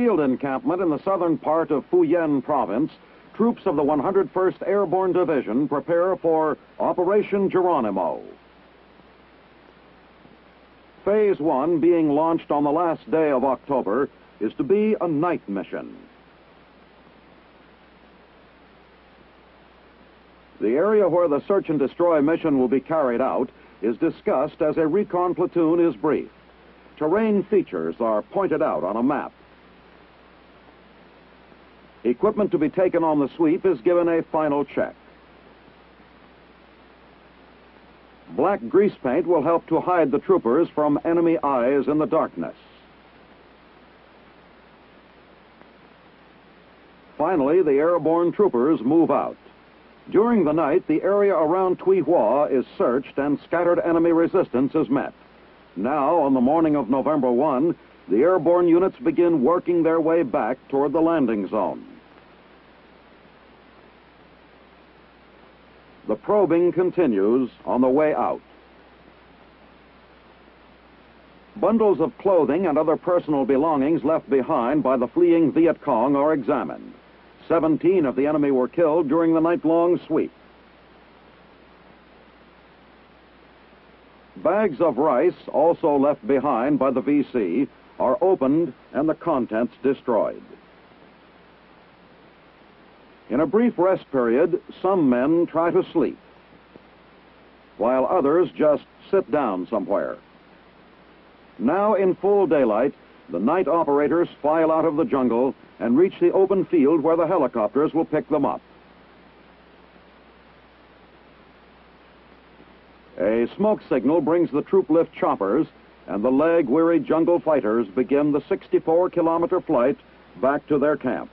field encampment in the southern part of Fujian Province, troops of the 101st Airborne Division prepare for Operation Geronimo. Phase 1, being launched on the last day of October, is to be a night mission. The area where the search and destroy mission will be carried out is discussed as a recon platoon is briefed. Terrain features are pointed out on a map. Equipment to be taken on the sweep is given a final check. Black grease paint will help to hide the troopers from enemy eyes in the darkness. Finally, the airborne troopers move out. During the night, the area around Tuy Hoa is searched and scattered enemy resistance is met. Now, on the morning of November 1, the airborne units begin working their way back toward the landing zone. The probing continues on the way out. Bundles of clothing and other personal belongings left behind by the fleeing Viet Cong are examined. 17 of the enemy were killed during the night-long sweep. Bags of rice, also left behind by the VC, are opened and the contents destroyed. In a brief rest period, some men try to sleep, while others just sit down somewhere. Now, in full daylight, the night operators file out of the jungle and reach the open field where the helicopters will pick them up. A smoke signal brings the troop lift choppers, and the leg-weary jungle fighters begin the 64-kilometer flight back to their camp.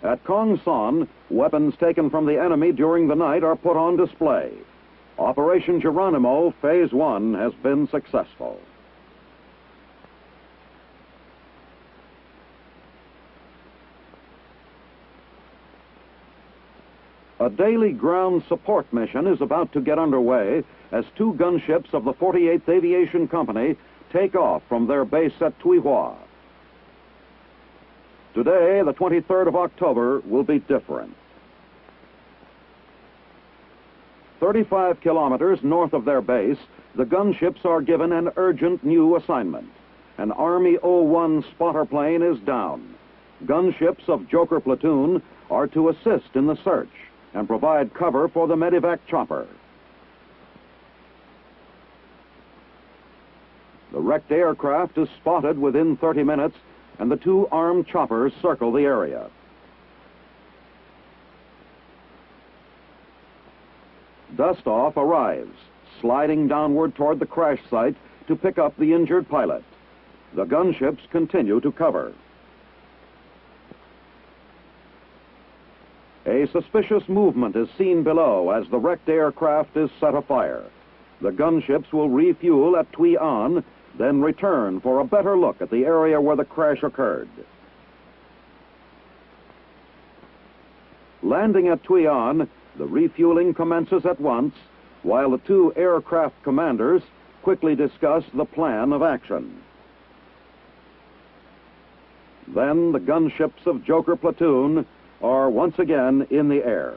At Kong Son, weapons taken from the enemy during the night are put on display. Operation Geronimo, Phase 1, has been successful. A daily ground support mission is about to get underway as 2 gunships of the 48th Aviation Company take off from their base at Tuy Hoa. Today, the 23rd of October, will be different. 35 kilometers north of their base, the gunships are given an urgent new assignment. An Army O-1 spotter plane is down. Gunships of Joker Platoon are to assist in the search and provide cover for the medevac chopper. The wrecked aircraft is spotted within 30 minutes, and the 2 armed choppers circle the area. Dust-Off arrives, sliding downward toward the crash site to pick up the injured pilot. The gunships continue to cover. A suspicious movement is seen below as the wrecked aircraft is set afire. The gunships will refuel at Tuy An, then return for a better look at the area where the crash occurred. Landing at Tuy An, the refueling commences at once, while the 2 aircraft commanders quickly discuss the plan of action. Then the gunships of Joker Platoon are once again in the air.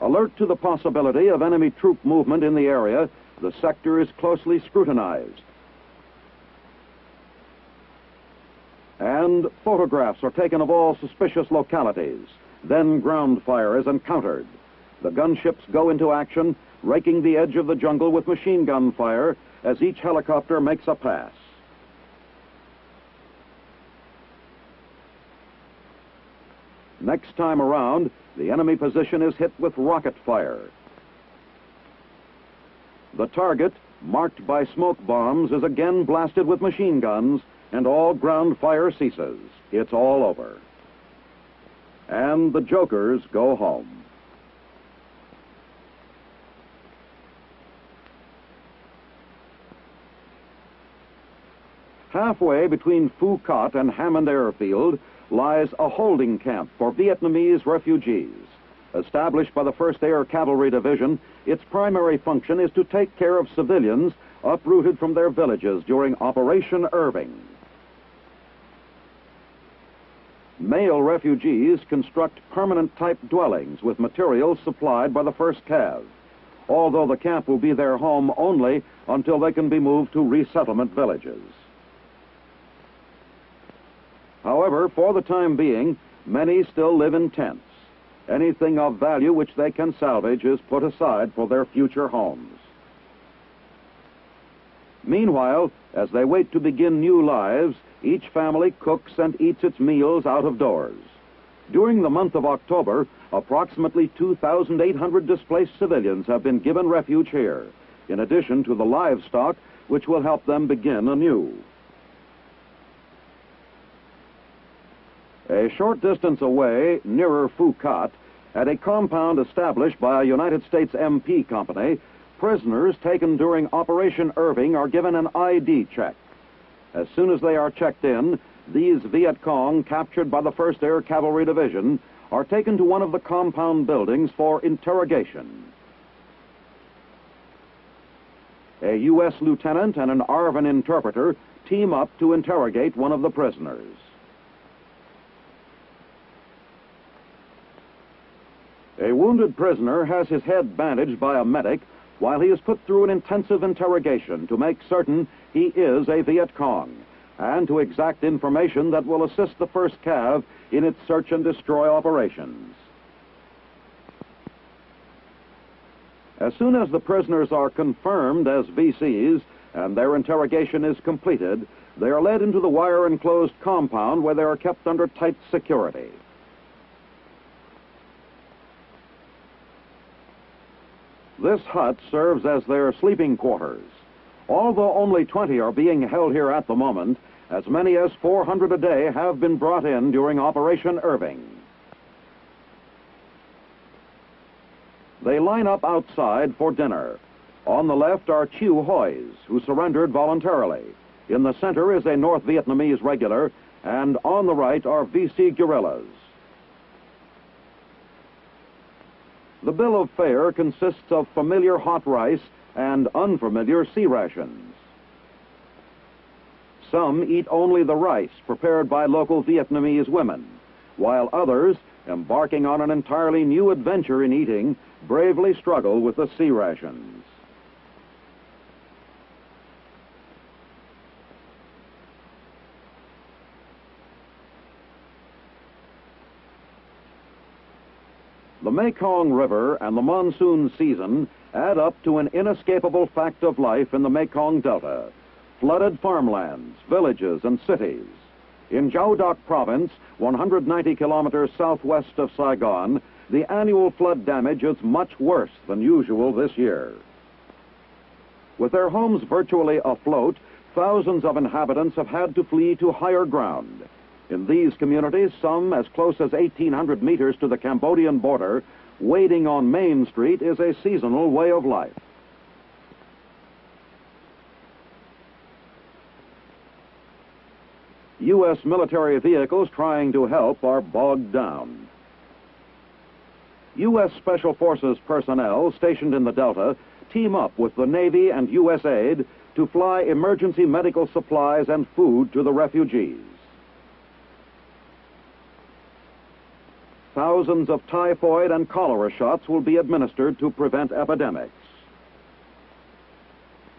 Alert to the possibility of enemy troop movement in the area, the sector is closely scrutinized. And photographs are taken of all suspicious localities. Then ground fire is encountered. The gunships go into action, raking the edge of the jungle with machine gun fire as each helicopter makes a pass. Next time around, the enemy position is hit with rocket fire. The target, marked by smoke bombs, is again blasted with machine guns, and all ground fire ceases. It's all over. And the Jokers go home. Halfway between Phu Quat and Hammond Airfield, lies a holding camp for Vietnamese refugees. Established by the 1st Air Cavalry Division, its primary function is to take care of civilians uprooted from their villages during Operation Irving. Male refugees construct permanent-type dwellings with materials supplied by the 1st Cav, although the camp will be their home only until they can be moved to resettlement villages. However, for the time being, many still live in tents. Anything of value which they can salvage is put aside for their future homes. Meanwhile, as they wait to begin new lives, each family cooks and eats its meals out of doors. During the month of October, approximately 2,800 displaced civilians have been given refuge here, in addition to the livestock which will help them begin anew. A short distance away, nearer Phu Cat, at a compound established by a United States MP company, prisoners taken during Operation Irving are given an ID check. As soon as they are checked in, these Viet Cong, captured by the 1st Air Cavalry Division, are taken to one of the compound buildings for interrogation. A U.S. lieutenant and an ARVN interpreter team up to interrogate one of the prisoners. A wounded prisoner has his head bandaged by a medic while he is put through an intensive interrogation to make certain he is a Viet Cong and to exact information that will assist the 1st Cav in its search and destroy operations. As soon as the prisoners are confirmed as VCs and their interrogation is completed, they are led into the wire-enclosed compound where they are kept under tight security. This hut serves as their sleeping quarters. Although only 20 are being held here at the moment, as many as 400 a day have been brought in during Operation Irving. They line up outside for dinner. On the left are Chiu Hois, who surrendered voluntarily. In the center is a North Vietnamese regular, and on the right are VC guerrillas. The bill of fare consists of familiar hot rice and unfamiliar sea rations. Some eat only the rice prepared by local Vietnamese women, while others, embarking on an entirely new adventure in eating, bravely struggle with the sea rations. The Mekong River and the monsoon season add up to an inescapable fact of life in the Mekong Delta. Flooded farmlands, villages, and cities. In Giao Doc Province, 190 kilometers southwest of Saigon, the annual flood damage is much worse than usual this year. With their homes virtually afloat, thousands of inhabitants have had to flee to higher ground. In these communities, some as close as 1,800 meters to the Cambodian border, wading on Main Street is a seasonal way of life. U.S. military vehicles trying to help are bogged down. U.S. Special Forces personnel stationed in the Delta team up with the Navy and U.S. Aid to fly emergency medical supplies and food to the refugees. Thousands of typhoid and cholera shots will be administered to prevent epidemics.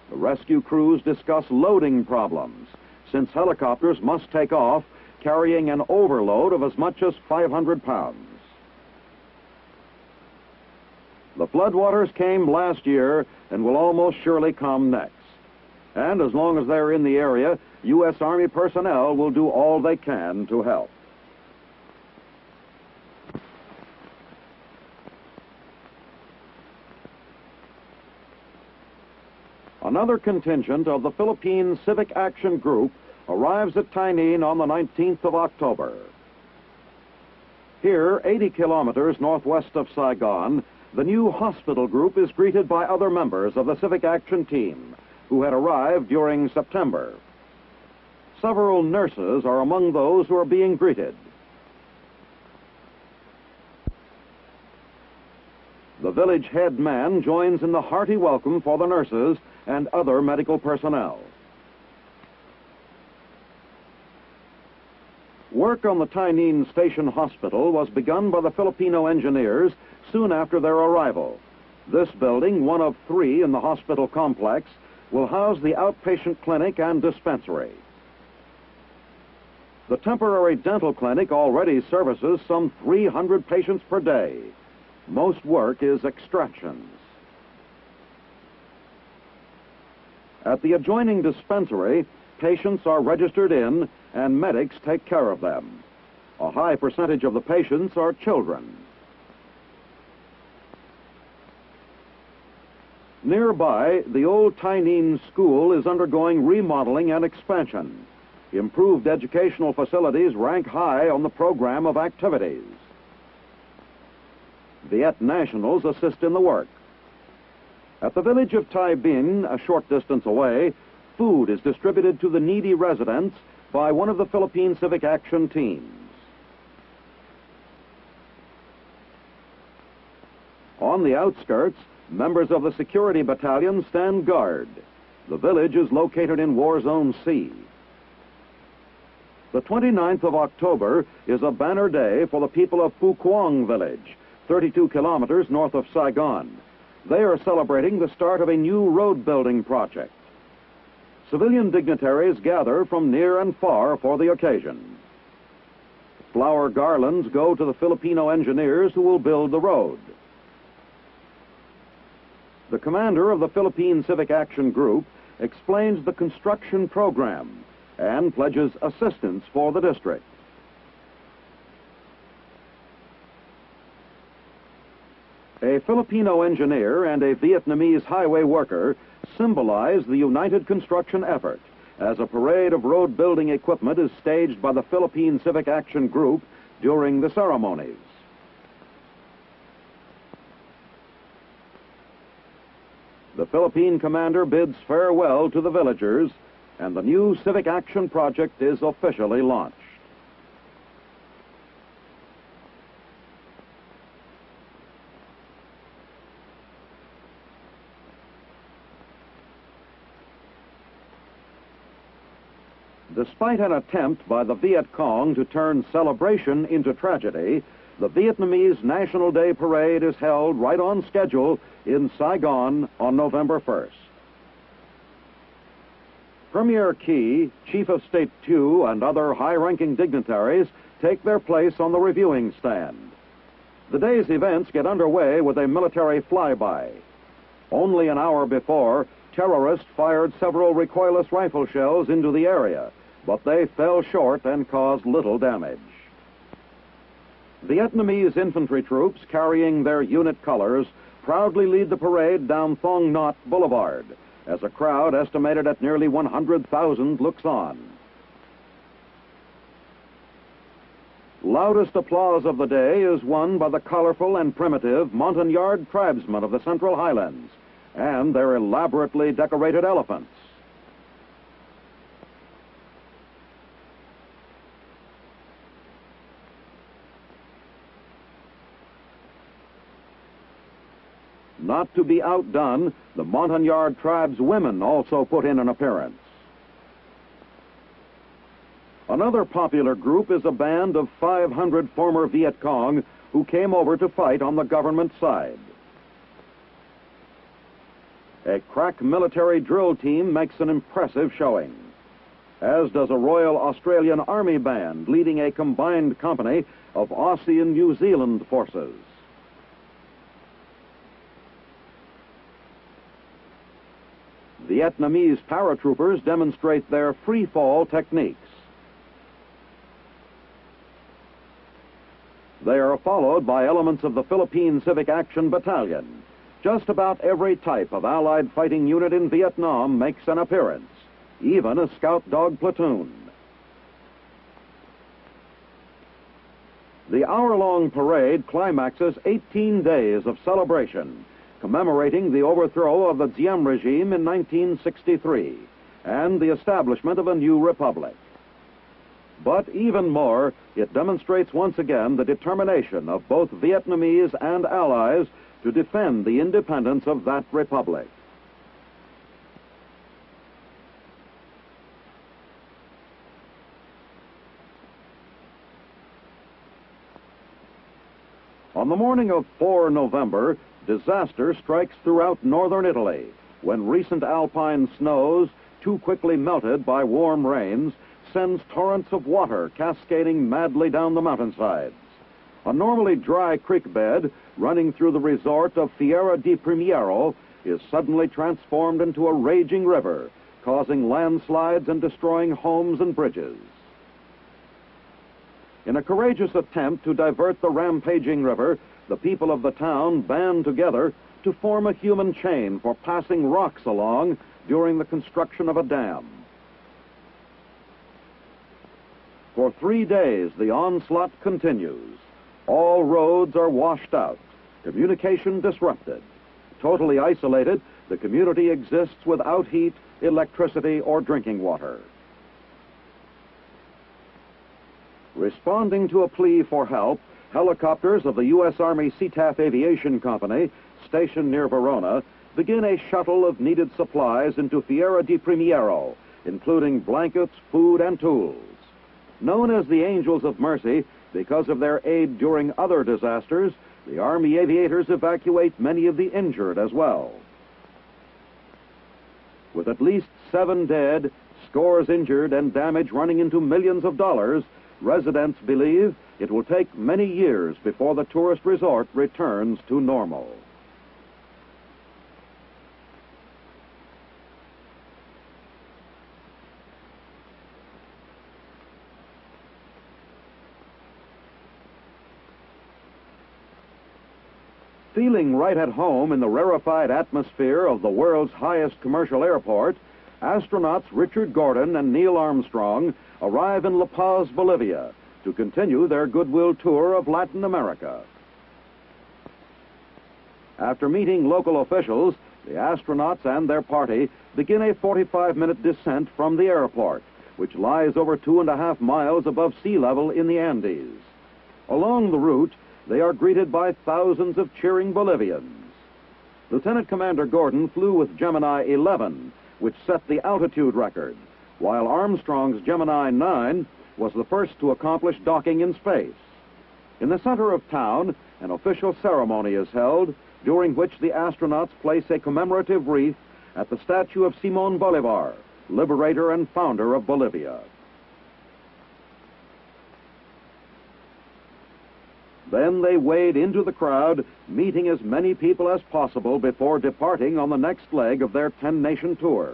The rescue crews discuss loading problems, since helicopters must take off carrying an overload of as much as 500 pounds. The floodwaters came last year and will almost surely come next. And as long as they're in the area, U.S. Army personnel will do all they can to help. Another contingent of the Philippine Civic Action Group arrives at Tainan on the 19th of October. Here, 80 kilometers northwest of Saigon, the new hospital group is greeted by other members of the Civic Action team who had arrived during September. Several nurses are among those who are being greeted. The village head man joins in the hearty welcome for the nurses and other medical personnel. Work on the Tainan Station Hospital was begun by the Filipino engineers soon after their arrival. This building, one of 3 in the hospital complex, will house the outpatient clinic and dispensary. The temporary dental clinic already services some 300 patients per day. Most work is extractions. At the adjoining dispensary, patients are registered in and medics take care of them. A high percentage of the patients are children. Nearby, the old Tainan school is undergoing remodeling and expansion. Improved educational facilities rank high on the program of activities. Viet nationals assist in the work. At the village of Tai Binh, a short distance away, food is distributed to the needy residents by one of the Philippine Civic Action teams. On the outskirts, members of the security battalion stand guard. The village is located in War Zone C. The 29th of October is a banner day for the people of Phu Quang village, 32 kilometers north of Saigon. They are celebrating the start of a new road building project. Civilian dignitaries gather from near and far for the occasion. Flower garlands go to the Filipino engineers who will build the road. The commander of the Philippine Civic Action Group explains the construction program and pledges assistance for the district. A Filipino engineer and a Vietnamese highway worker symbolize the united construction effort as a parade of road building equipment is staged by the Philippine Civic Action Group during the ceremonies. The Philippine commander bids farewell to the villagers, and the new Civic Action Project is officially launched. Despite an attempt by the Viet Cong to turn celebration into tragedy, the Vietnamese National Day Parade is held right on schedule in Saigon on November 1st. Premier Key, Chief of State Tu, and other high-ranking dignitaries take their place on the reviewing stand. The day's events get underway with a military flyby. Only an hour before, terrorists fired several recoilless rifle shells into the area, but they fell short and caused little damage. Vietnamese infantry troops carrying their unit colors proudly lead the parade down Thong Nhat Boulevard as a crowd estimated at nearly 100,000 looks on. Loudest applause of the day is won by the colorful and primitive Montagnard tribesmen of the Central Highlands and their elaborately decorated elephants. Not to be outdone, the Montagnard tribe's women also put in an appearance. Another popular group is a band of 500 former Viet Cong who came over to fight on the government side. A crack military drill team makes an impressive showing, as does a Royal Australian Army band leading a combined company of Aussie and New Zealand forces. Vietnamese paratroopers demonstrate their free-fall techniques. They are followed by elements of the Philippine Civic Action Battalion. Just about every type of Allied fighting unit in Vietnam makes an appearance, even a scout dog platoon. The hour-long parade climaxes 18 days of celebration, commemorating the overthrow of the Diem regime in 1963 and the establishment of a new republic. But even more, it demonstrates once again the determination of both Vietnamese and Allies to defend the independence of that republic. On the morning of 4 November, disaster strikes throughout northern Italy when recent alpine snows, too quickly melted by warm rains, sends torrents of water cascading madly down the mountainsides. A normally dry creek bed running through the resort of Fiera di Primiero is suddenly transformed into a raging river, causing landslides and destroying homes and bridges. In a courageous attempt to divert the rampaging river, the people of the town band together to form a human chain for passing rocks along during the construction of a dam. For 3 days, the onslaught continues. All roads are washed out, communication disrupted. Totally isolated, the community exists without heat, electricity, or drinking water. Responding to a plea for help, helicopters of the U.S. Army SeaTaff Aviation Company, stationed near Verona, begin a shuttle of needed supplies into Fiera di Primiero, including blankets, food, and tools. Known as the Angels of Mercy because of their aid during other disasters, the Army aviators evacuate many of the injured as well. With at least 7 dead, scores injured, and damage running into millions of dollars, residents believe it will take many years before the tourist resort returns to normal. Feeling right at home in the rarefied atmosphere of the world's highest commercial airport, astronauts Richard Gordon and Neil Armstrong arrive in La Paz, Bolivia, to continue their goodwill tour of Latin America. After meeting local officials, the astronauts and their party begin a 45-minute descent from the airport, which lies over 2.5 miles above sea level in the Andes. Along the route, they are greeted by thousands of cheering Bolivians. Lieutenant Commander Gordon flew with Gemini 11, which set the altitude record, while Armstrong's Gemini 9 was the first to accomplish docking in space. In the center of town, an official ceremony is held, during which the astronauts place a commemorative wreath at the statue of Simón Bolívar, liberator and founder of Bolivia. Then they wade into the crowd, meeting as many people as possible before departing on the next leg of their 10-nation tour.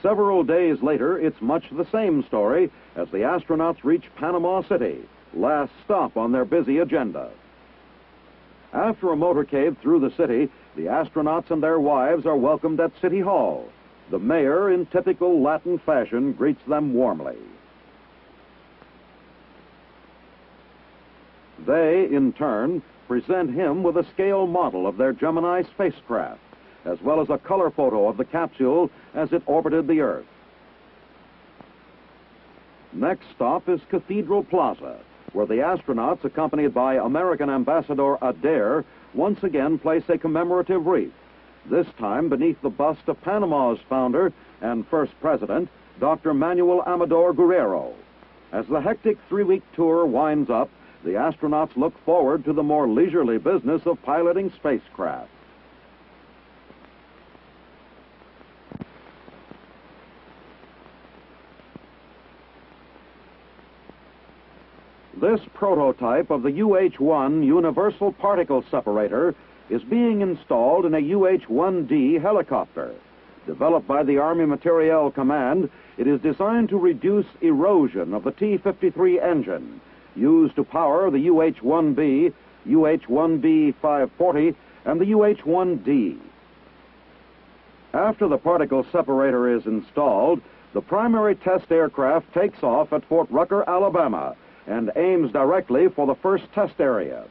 Several days later, it's much the same story as the astronauts reach Panama City, last stop on their busy agenda. After a motorcade through the city, the astronauts and their wives are welcomed at City Hall. The mayor, in typical Latin fashion, greets them warmly. They, in turn, present him with a scale model of their Gemini spacecraft, as well as a color photo of the capsule as it orbited the Earth. Next stop is Cathedral Plaza, where the astronauts, accompanied by American Ambassador Adair, once again place a commemorative wreath, this time beneath the bust of Panama's founder and first president, Dr. Manuel Amador Guerrero. As the hectic 3-week tour winds up, the astronauts look forward to the more leisurely business of piloting spacecraft. This prototype of the UH-1 Universal Particle Separator is being installed in a UH-1D helicopter. Developed by the Army Materiel Command, it is designed to reduce erosion of the T-53 engine, used to power the UH-1B, UH-1B 540, and the UH-1D. After the particle separator is installed, the primary test aircraft takes off at Fort Rucker, Alabama, and aims directly for the first test area.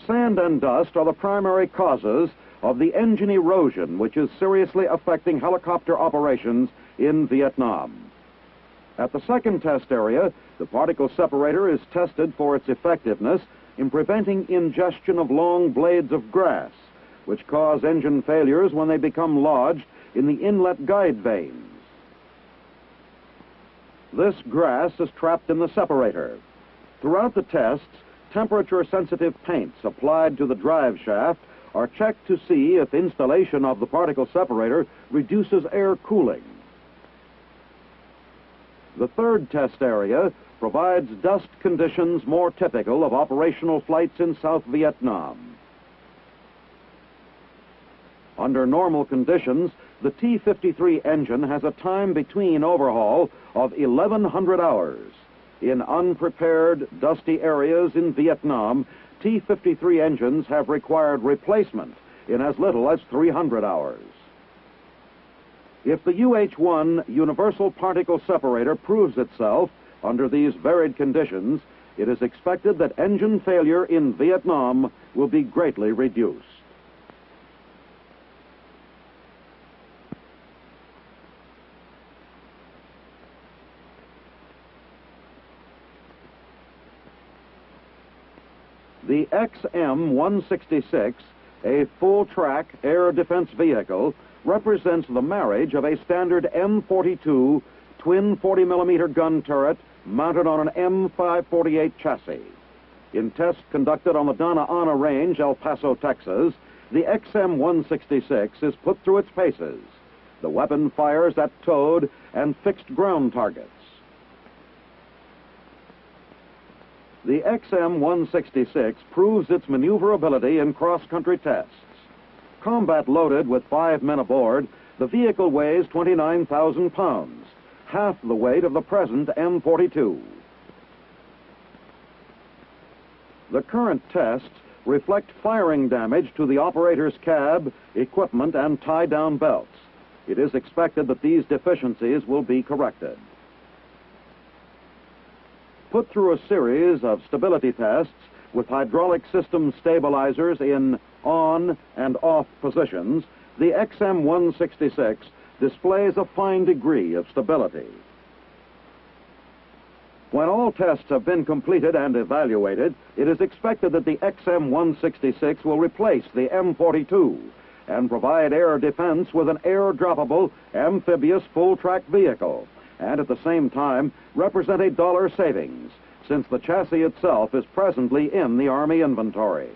Sand and dust are the primary causes of the engine erosion, which is seriously affecting helicopter operations in Vietnam. At the second test area, the particle separator is tested for its effectiveness in preventing ingestion of long blades of grass, which cause engine failures when they become lodged in the inlet guide vanes. This grass is trapped in the separator. Throughout the tests, temperature-sensitive paints applied to the drive shaft are checked to see if installation of the particle separator reduces air cooling. The third test area provides dust conditions more typical of operational flights in South Vietnam. Under normal conditions, the T-53 engine has a time between overhaul of 1,100 hours. In unprepared, dusty areas in Vietnam, T-53 engines have required replacement in as little as 300 hours. If the UH-1 universal particle separator proves itself under these varied conditions, it is expected that engine failure in Vietnam will be greatly reduced. The XM-166, a full-track air defense vehicle, represents the marriage of a standard M42 twin 40mm gun turret mounted on an M548 chassis. In tests conducted on the Donna Ana Range, El Paso, Texas, the XM-166 is put through its paces. The weapon fires at towed and fixed ground targets. The XM-166 proves its maneuverability in cross-country tests. Combat loaded with 5 men aboard, the vehicle weighs 29,000 pounds, half the weight of the present M42. The current tests reflect firing damage to the operator's cab, equipment, and tie-down belts. It is expected that these deficiencies will be corrected. Put through a series of stability tests with hydraulic system stabilizers in on and off positions, the XM-166 displays a fine degree of stability. When all tests have been completed and evaluated, it is expected that the XM-166 will replace the M42 and provide air defense with an air-droppable amphibious full-track vehicle, and at the same time represent a dollar savings, since the chassis itself is presently in the Army inventory.